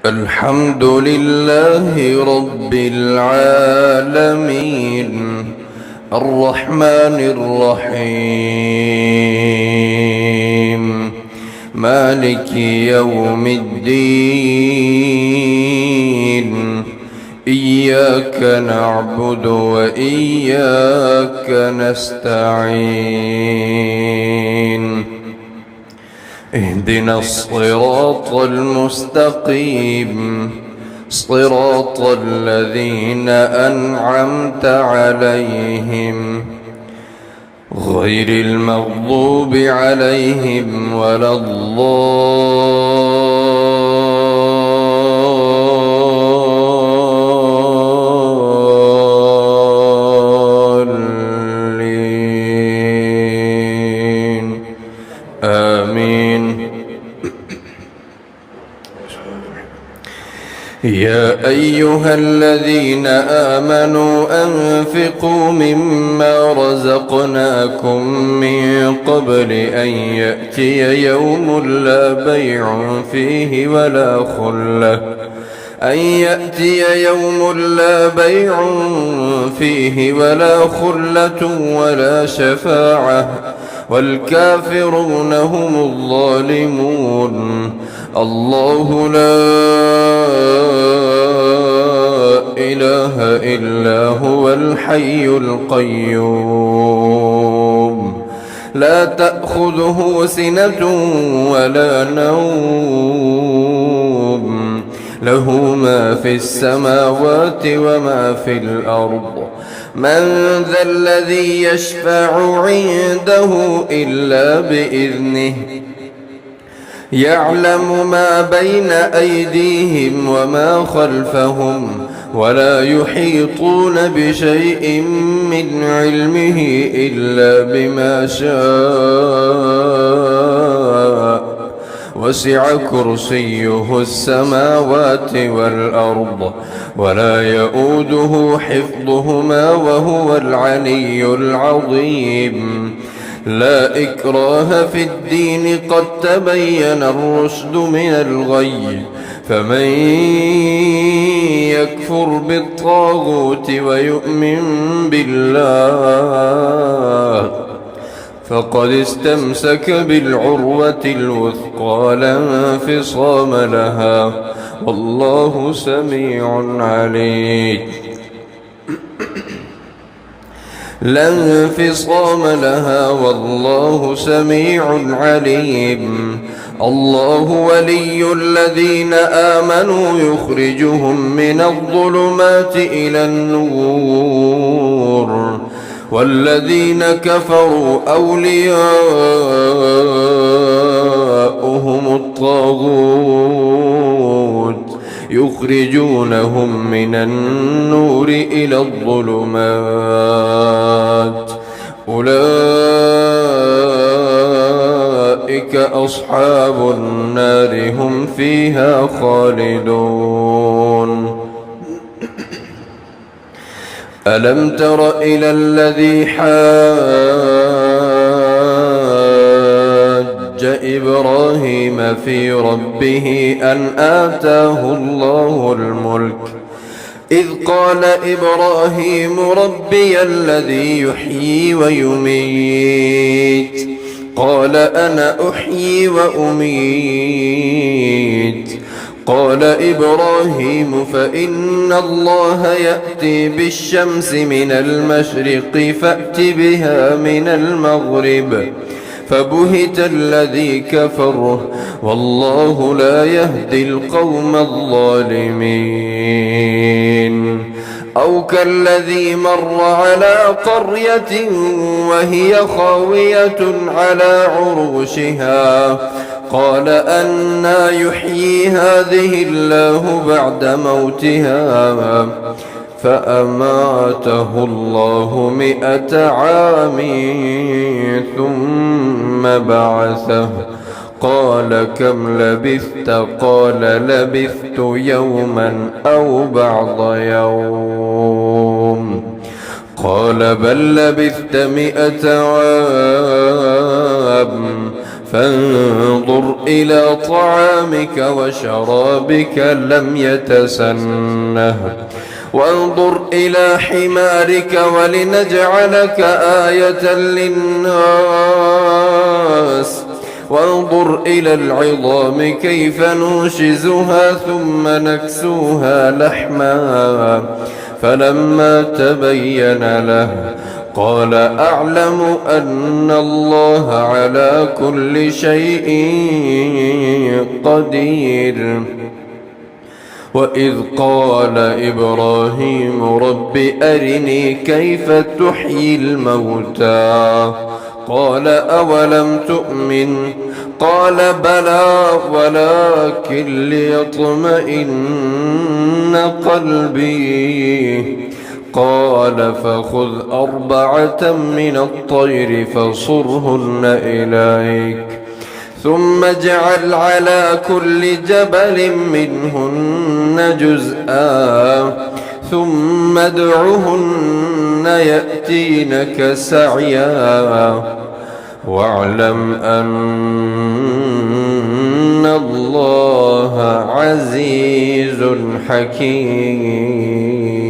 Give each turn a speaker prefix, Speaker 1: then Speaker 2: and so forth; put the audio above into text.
Speaker 1: الحمد لله رب العالمين الرحمن الرحيم مالك يوم الدين إياك نعبد وإياك نستعين اهدنا الصراط المستقيم صراط الذين أنعمت عليهم غير المغضوب عليهم ولا الضالين آمين. يا أيها الذين آمنوا أنفقوا مما رزقناكم من قبل أن يأتي يوم لا بيع فيه ولا خلة ولا شفاعة والكافرون هم الظالمون. الله لا إله إلا هو الحي القيوم لا تأخذه سنة ولا نوم له ما في السماوات وما في الأرض. من ذا الذي يشفع عنده إلا بإذنه يعلم ما بين أيديهم وما خلفهم ولا يحيطون بشيء من علمه إلا بما شاء وسع كرسيه السماوات والأرض ولا يؤوده حفظهما وهو العلي العظيم. لا إكراه في الدين قد تبين الرشد من الغي فمن يكفر بالطاغوت ويؤمن بالله فقد استمسك بالعروة الوثقى لا انفصام لها والله سميع عليم. لا انفصام لها والله سميع عليم. الله ولي الذين آمنوا يخرجهم من الظلمات إلى النور والذين كفروا أولياؤهم الطاغوت يخرجونهم من النور إلى الظلمات أولئك أصحاب النار هم فيها خالدون. ألم تر إلى الذي حاج إبراهيم في ربه أن آتاه الله الملك إذ قال إبراهيم ربي الذي يحيي ويميت قال أنا أحيي وأميت قال إبراهيم فإن الله يأتي بالشمس من المشرق فأت بها من المغرب فبهت الذي كفر والله لا يهدي القوم الظالمين. أو كالذي مر على قرية وهي خاوية على عروشها قال أنى يحيي هذه الله بعد موتها فأماته الله 100 عام ثم بعثه قال كم لبثت قال لبثت يوما أو بعض يوم قال بل لبثت 100 عام فانظر إلى طعامك وشرابك لم يتسنه وانظر إلى حمارك ولنجعلك آية للناس وانظر إلى العظام كيف ننشزها ثم نكسوها لحما فلما تبين له قال أعلم أن الله على كل شيء قدير. وإذ قال إبراهيم رب أرني كيف تحيي الموتى قال أولم تؤمن قال بلى ولكن ليطمئن قلبي قال فخذ 4 من الطير فصرهن إليك ثم اجعل على كل جبل منهن جزءا ثم ادعهن يأتينك سعيا واعلم أن الله عزيز حكيم.